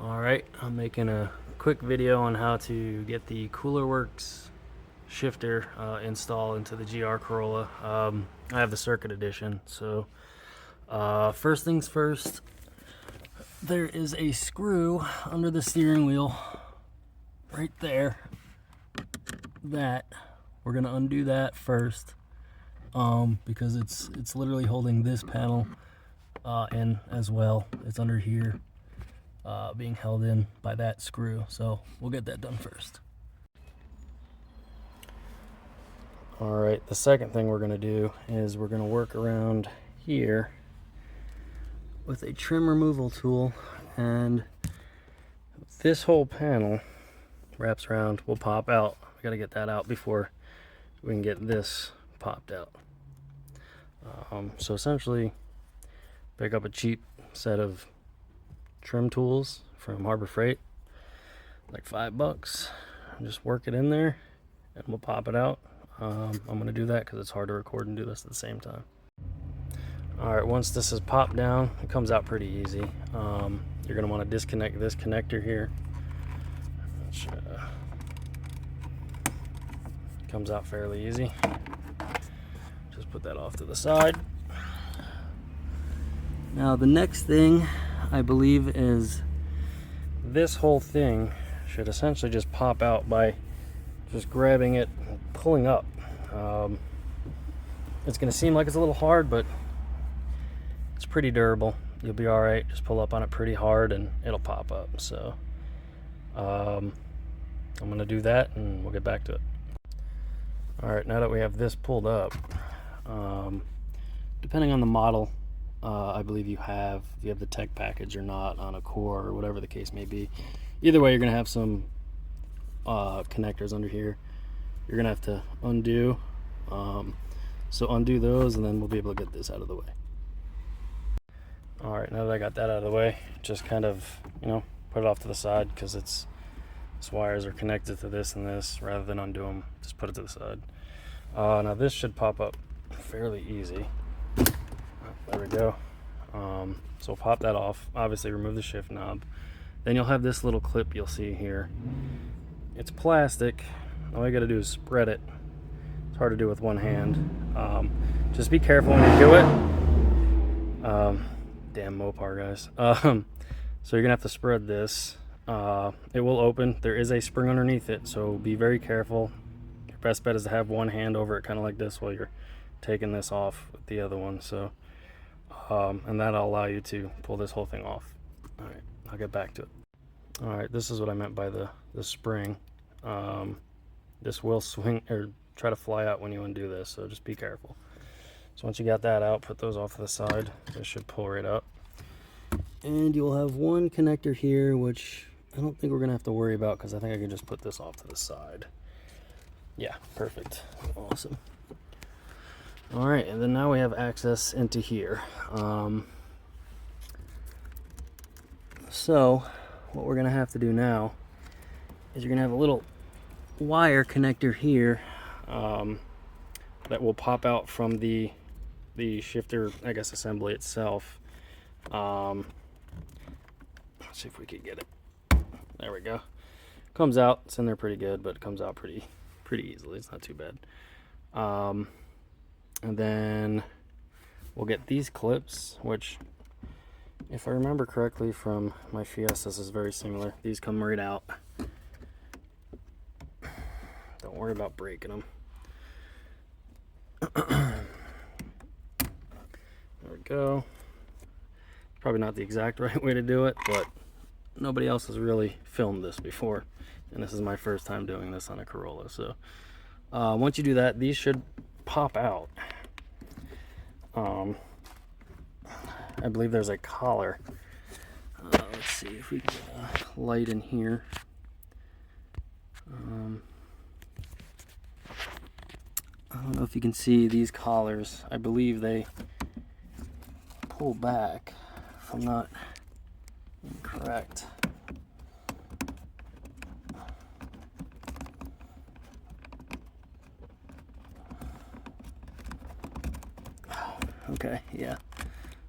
Alright, I'm making a quick video on how to get the Coolerworx shifter installed into the GR Corolla. I have the circuit edition, so first things first, there is a screw under the steering wheel right there that we're going to undo that first because it's literally holding this panel in as well. It's under here. Being held in by that screw, so we'll get that done first. Alright, the second thing we're going to do is we're going to work around here with a trim removal tool, and this whole panel wraps around, will pop out. We got to get that out before we can get this popped out. So essentially, pick up a cheap set of trim tools from Harbor Freight, like $5, and just work it in there and we'll pop it out. I'm going to do that because it's hard to record and do this at the same time. Alright, once this is popped down, it comes out pretty easy. You're going to want to disconnect this connector here, which comes out fairly easy. Just put that off to the side. Now the next thing I believe is this whole thing should essentially just pop out by just grabbing it and pulling up. It's going to seem like it's a little hard, but it's pretty durable. You'll be alright. Just pull up on it pretty hard and it'll pop up. So I'm going to do that and we'll get back to it. Alright, now that we have this pulled up, depending on the model, I believe you have the tech package or not on a core or whatever the case may be. Either way, you're going to have some connectors under here you're going to have to undo. So undo those and then we'll be able to get this out of the way. Alright, now that I got that out of the way, just kind of, put it off to the side because these wires are connected to this and this. Rather than undo them, just put it to the side. Now this should pop up fairly easy. There we go. So pop that off. Obviously remove the shift knob. Then you'll have this little clip you'll see here. It's plastic. All you gotta do is spread it. It's hard to do with one hand. Just be careful when you do it. Damn Mopar guys. So you're gonna have to spread this. It will open. There is a spring underneath it, so be very careful. Your best bet is to have one hand over it, kind of like this, while you're taking this off with the other one. So and that'll allow you to pull this whole thing off. Alright, I'll get back to it. Alright, this is what I meant by the spring. This will swing or try to fly out when you undo this, so just be careful. So once you got that out, put those off to the side. This should pull right up. And you'll have one connector here, which I don't think we're going to have to worry about because I think I can just put this off to the side. Yeah, perfect. Awesome. Alright, and then now we have access into here. So what we're going to have to do now is you're going to have a little wire connector here that will pop out from the shifter, I guess, assembly itself. Let's see if we can get it. There we go. Comes out. It's in there pretty good, but it comes out pretty easily. It's not too bad. And then we'll get these clips, which, if I remember correctly from my Fiestas, is very similar. These come right out. Don't worry about breaking them. There we go. Probably not the exact right way to do it, but nobody else has really filmed this before, and this is my first time doing this on a Corolla. So once you do that, these should pop out. I believe there's a collar. Let's see if we can get a light in here. I don't know if you can see these collars. I believe they pull back, if I'm not incorrect. Okay, yeah.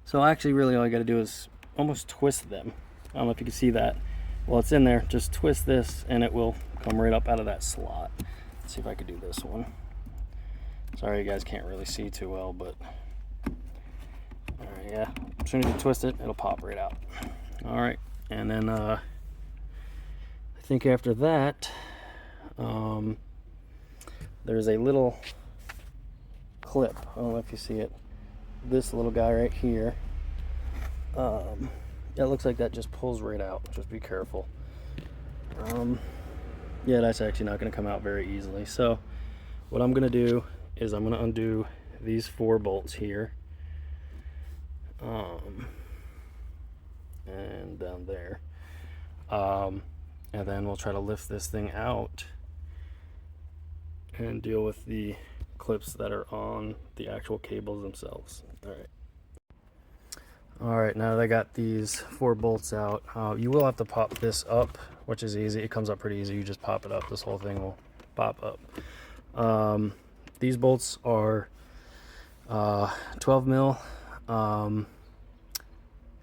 So actually really all you got to do is almost twist them. I don't know if you can see that. Well, it's in there. Just twist this and it will come right up out of that slot. Let's see if I could do this one. Sorry you guys can't really see too well, but alright, yeah. As soon as you twist it, it'll pop right out. Alright, and then I think after that, there's a little clip. I don't know if you see it. This little guy right here. It looks like that just pulls right out. Just be careful. Yeah, that's actually not going to come out very easily. So what I'm going to do is I'm going to undo these 4 bolts here. And down there. And then we'll try to lift this thing out and deal with the clips that are on the actual cables themselves. Alright, now that I got these 4 bolts out, you will have to pop this up, which is easy. It comes up pretty easy. You just pop it up. This whole thing will pop up. These bolts are 12 mil,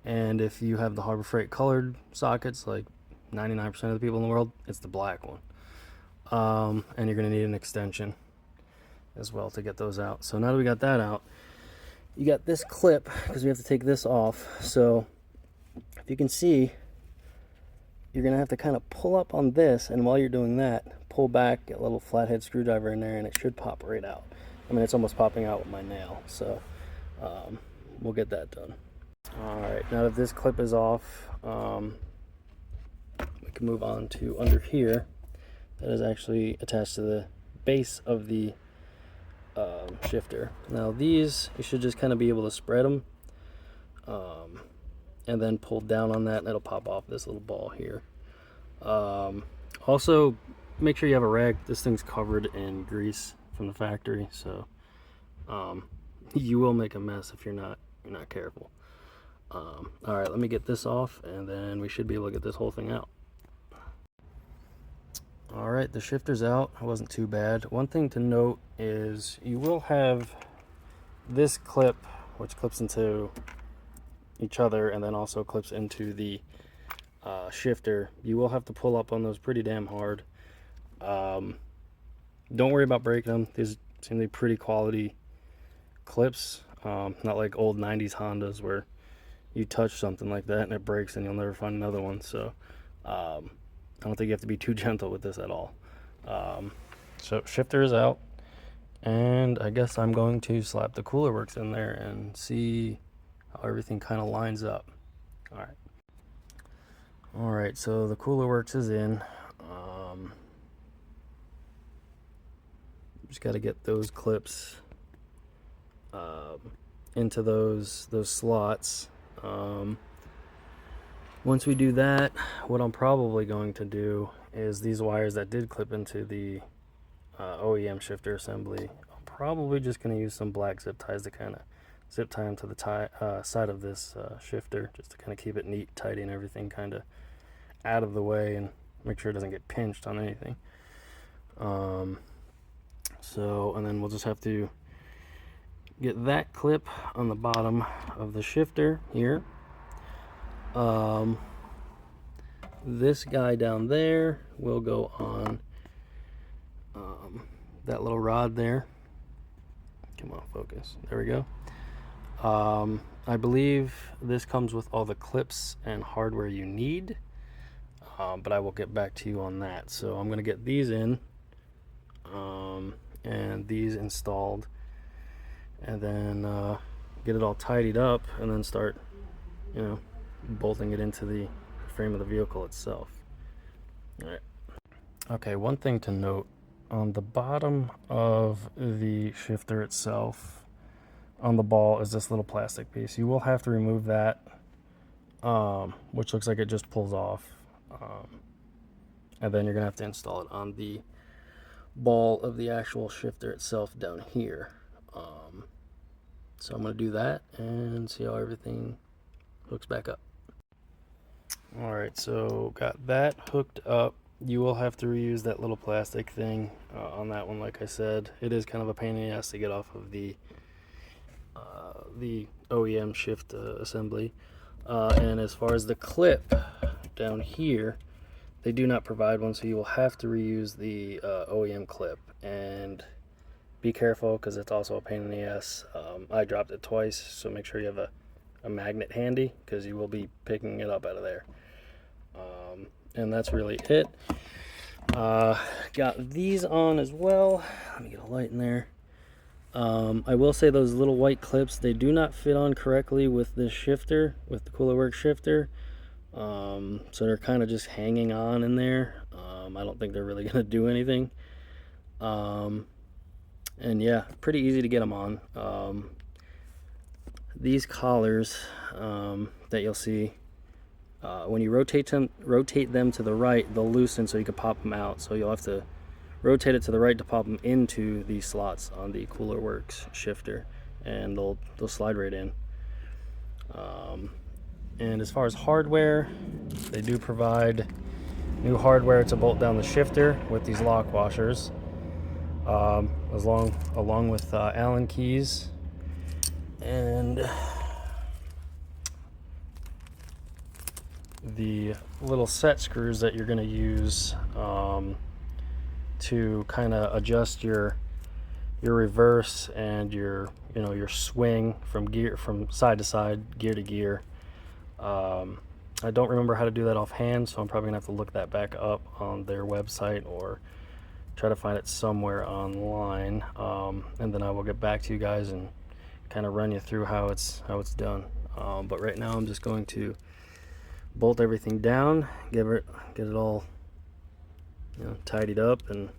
and if you have the Harbor Freight colored sockets, like 99% of the people in the world, it's the black one. And you're going to need an extension as well to get those out. So now that we got that out, you got this clip, because we have to take this off. So if you can see, you're going to have to kind of pull up on this, and while you're doing that, pull back, get a little flathead screwdriver in there, and it should pop right out. I mean, it's almost popping out with my nail, so we'll get that done. Alright, now that this clip is off, we can move on to under here. That is actually attached to the base of the shifter. Now these, you should just kind of be able to spread them, and then pull down on that, and it'll pop off this little ball here. Also, make sure you have a rag. This thing's covered in grease from the factory, so you will make a mess if you're not careful. Alright, let me get this off, and then we should be able to get this whole thing out. Alright, the shifter's out. It wasn't too bad. One thing to note is you will have this clip, which clips into each other and then also clips into the shifter. You will have to pull up on those pretty damn hard. Don't worry about breaking them. These seem to be pretty quality clips. Not like old 90s Hondas where you touch something like that and it breaks and you'll never find another one. So I don't think you have to be too gentle with this at all. So shifter is out, and I guess I'm going to slap the Coolerworx in there and see how everything kind of lines up. Alright, so the Coolerworx is in. Just got to get those clips into those slots. Once we do that, what I'm probably going to do is these wires that did clip into the OEM shifter assembly, I'm probably just going to use some black zip ties to kind of zip tie them to the side of this shifter, just to kind of keep it neat, tidy, and everything kind of out of the way, and make sure it doesn't get pinched on anything. And then we'll just have to get that clip on the bottom of the shifter here. This guy down there will go on that little rod there. Come on, focus. There we go. I believe this comes with all the clips and hardware you need, but I will get back to you on that. So I'm going to get these in and these installed, and then get it all tidied up, and then start, bolting it into the frame of the vehicle itself. All right. Okay, one thing to note, on the bottom of the shifter itself, on the ball, is this little plastic piece. You will have to remove that, which looks like it just pulls off, and then you're gonna have to install it on the ball of the actual shifter itself down here. So I'm gonna do that and see how everything hooks back up. Alright, so got that hooked up. You will have to reuse that little plastic thing on that one. Like I said, it is kind of a pain in the ass to get off of the OEM shift assembly. And as far as the clip down here, they do not provide one, so you will have to reuse the OEM clip. And be careful, because it's also a pain in the ass. I dropped it twice, so make sure you have a magnet handy, because you will be picking it up out of there. And that's really it. Got these on as well. Let me get a light in there. I will say those little white clips, they do not fit on correctly with this shifter, with the Coolerworx shifter. So they're kind of just hanging on in there. I don't think they're really going to do anything. And yeah, pretty easy to get them on. These collars that you'll see, when you rotate them to the right, they'll loosen so you can pop them out. So you'll have to rotate it to the right to pop them into these slots on the Coolerworx shifter, and they'll slide right in. And as far as hardware, they do provide new hardware to bolt down the shifter with these lock washers, along with Allen keys and the little set screws that you're going to use to kind of adjust your reverse and your swing from side to side, gear to gear. I don't remember how to do that offhand, so I'm probably gonna have to look that back up on their website or try to find it somewhere online, and then I will get back to you guys and kind of run you through how it's done. But right now I'm just going to bolt everything down, get it all tidied up, and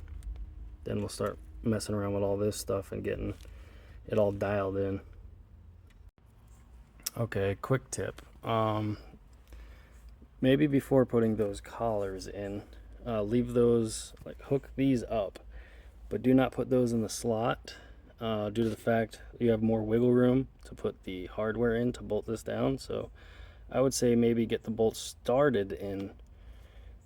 then we'll start messing around with all this stuff and getting it all dialed in. Okay, quick tip. Maybe before putting those collars in, leave those, hook these up, but do not put those in the slot due to the fact you have more wiggle room to put the hardware in to bolt this down. So I would say maybe get the bolts started in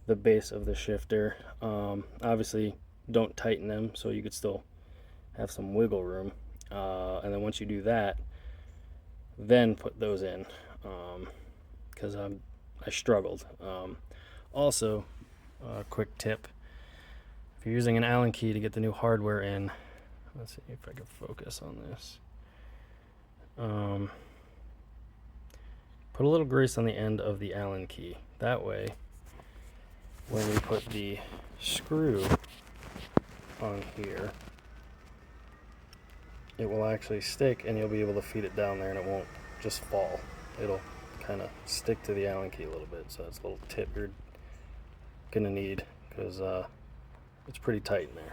the base of the shifter. Obviously don't tighten them, so you could still have some wiggle room, and then once you do that, then put those in, because I struggled. Also, quick tip, if you're using an Allen key to get the new hardware in, let's see if I can focus on this. Put a little grease on the end of the Allen key. That way, when you put the screw on here, it will actually stick, and you'll be able to feed it down there and it won't just fall. It'll kind of stick to the Allen key a little bit. So that's a little tip you're gonna need, because it's pretty tight in there.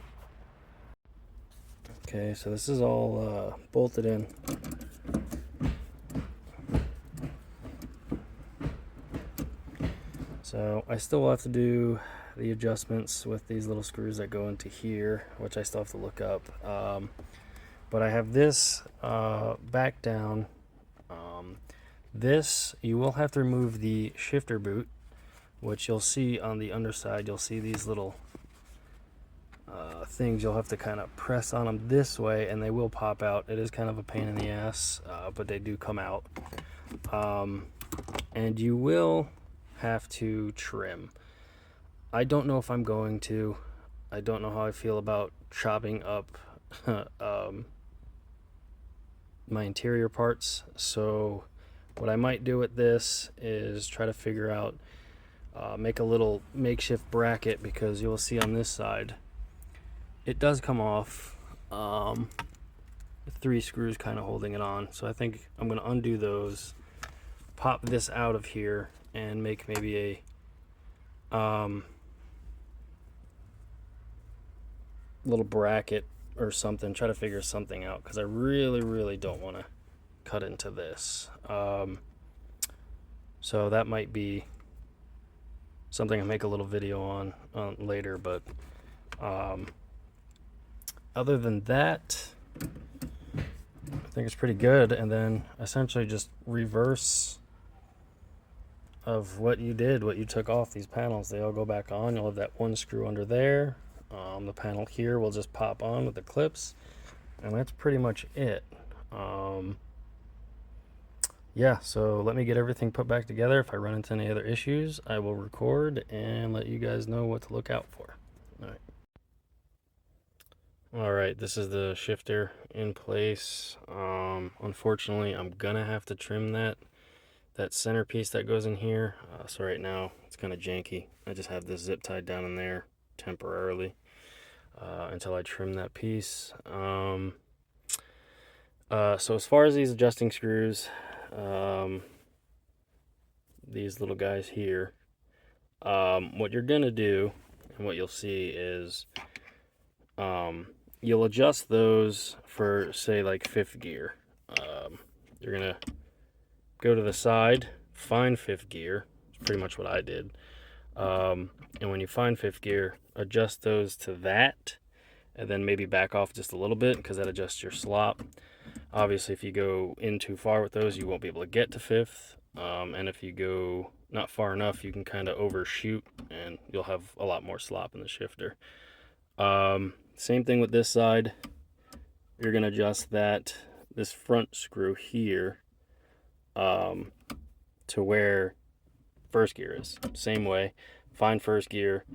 Okay, so this is all bolted in. So I still will have to do the adjustments with these little screws that go into here, which I still have to look up. But I have this back down. This, you will have to remove the shifter boot, which you'll see on the underside. You'll see these little things. You'll have to kind of press on them this way, and they will pop out. It is kind of a pain in the ass, but they do come out. And you will have to trim. I don't know if I'm going to. I don't know how I feel about chopping up my interior parts. So what I might do with this is try to figure out, make a little makeshift bracket, because you'll see on this side it does come off, with 3 screws kind of holding it on. So I think I'm going to undo those, pop this out of here, and make maybe a little bracket or something. Try to figure something out, because I really don't want to cut into this. So that might be something I make a little video on later, but other than that, I think it's pretty good. And then essentially just reverse of what you did, what you took off these panels. They all go back on. You'll have that one screw under there. The panel here will just pop on with the clips, and that's pretty much it. yeah, so let me get everything put back together. If I run into any other issues, I will record and let you guys know what to look out for. All right. All right, this is the shifter in place. Unfortunately, I'm gonna have to trim that centerpiece that goes in here. So right now it's kind of janky. I just have this zip tied down in there temporarily until I trim that piece. So as far as these adjusting screws, these little guys here, what you're gonna do and what you'll see is you'll adjust those for, say, like fifth gear. You're gonna go to the side, find fifth gear. It's pretty much what I did. And when you find fifth gear, adjust those to that, and then maybe back off just a little bit because that adjusts your slop. Obviously, if you go in too far with those, you won't be able to get to fifth. And if you go not far enough, you can kind of overshoot and you'll have a lot more slop in the shifter. Same thing with this side. You're going to adjust this front screw here to where first gear is. Same way, find first gear,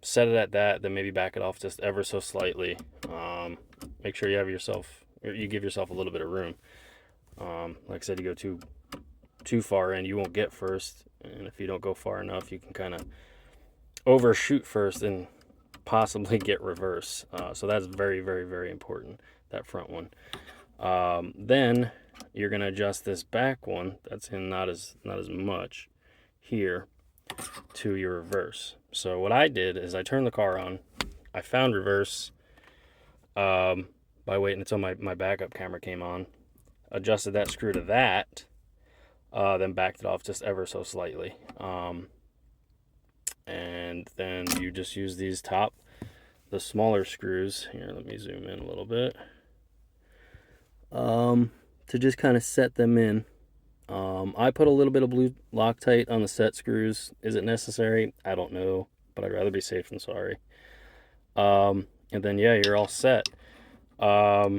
set it at that, then maybe back it off just ever so slightly. Make sure you give yourself a little bit of room. Like I said, you go too far in, you won't get first, and if you don't go far enough, you can kind of overshoot first and possibly get reverse. So that's very, very, very important, that front one. Then you're going to adjust this back one that's in not as much here to your reverse. So what I did is I turned the car on. I found reverse by waiting until my backup camera came on. Adjusted that screw to that, then backed it off just ever so slightly. And then you just use the smaller screws. Here, let me zoom in a little bit. To just kind of set them in. I put a little bit of blue Loctite on the set screws. Is it necessary? I don't know, but I'd rather be safe than sorry. And then, yeah, you're all set. Yeah,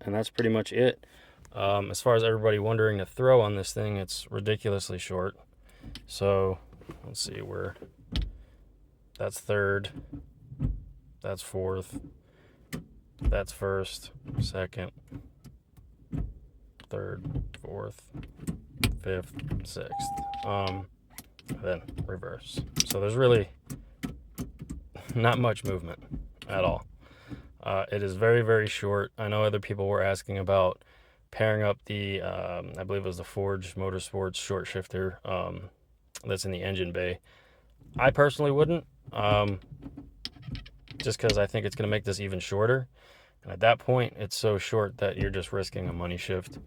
and that's pretty much it. As far as everybody wondering the throw on this thing, it's ridiculously short. So, let's see, that's third, that's fourth, that's first, second, third, fourth, fifth, sixth, then reverse. So there's really not much movement at all. It is very, very short. I know other people were asking about pairing up the, I believe it was the Forge Motorsports short shifter that's in the engine bay. I personally wouldn't, just because I think it's going to make this even shorter. And at that point, it's so short that you're just risking a money shift.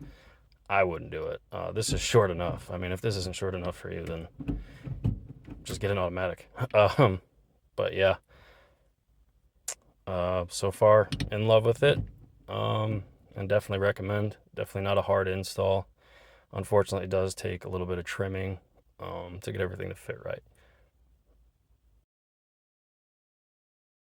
I wouldn't do it. This is short enough. I mean, if this isn't short enough for you, then just get an automatic. But yeah, so far in love with it, and definitely recommend. Definitely not a hard install. Unfortunately, it does take a little bit of trimming to get everything to fit right.